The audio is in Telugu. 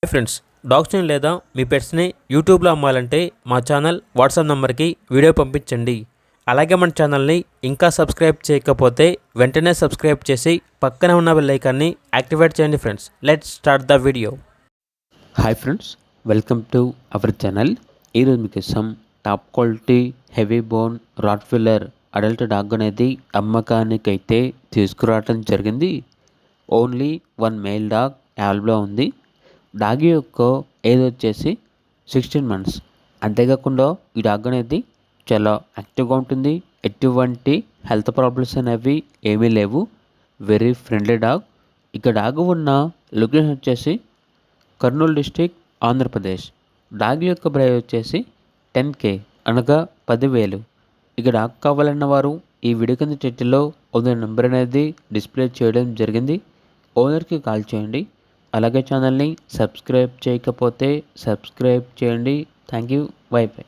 హాయ్ ఫ్రెండ్స్, డాగ్స్ని లేదా మీ పెట్స్ని యూట్యూబ్లో అమ్మాలంటే మా ఛానల్ వాట్సాప్ నెంబర్కి వీడియో పంపించండి. అలాగే మన ఛానల్ని ఇంకా సబ్స్క్రైబ్ చేయకపోతే వెంటనే సబ్స్క్రైబ్ చేసి పక్కనే ఉన్న బెల్ ఐకాన్ని యాక్టివేట్ చేయండి. Friends, let's start the video. Hi friends, welcome to our channel. ఈరోజు మీకోసం top quality heavy bone Rottweiler adult dog అనేది అమ్మకానికైతే తీసుకురావడం జరిగింది. ఓన్లీ వన్ మేల్ డాగ్ అవైలబుల్లో ఉంది. డాగ్ యొక్క ఏజ్ వచ్చేసి 16 months. అంతేకాకుండా ఈ డాగ్ అనేది చాలా యాక్టివ్గా ఉంటుంది. ఎటువంటి హెల్త్ ప్రాబ్లమ్స్ అనేవి ఏమీ లేవు. Very friendly dog. ఇక డాగ్ ఉన్న లొకేషన్ వచ్చేసి కర్నూలు డిస్టిక్, ఆంధ్రప్రదేశ్. డాగ్ యొక్క ప్రైస్ వచ్చేసి 10K, అనగా 10,000. ఇక డాగ్ కావాలన్న వారు ఈ వీడియో కింద టైటిల్లో ఓనర్ నెంబర్ అనేది డిస్ప్లే చేయడం జరిగింది. ఓనర్కి కాల్ చేయండి. అలాగే ఛానల్ని సబ్స్క్రైబ్ చేయకపోతే సబ్స్క్రైబ్ చేయండి. Thank you. By by.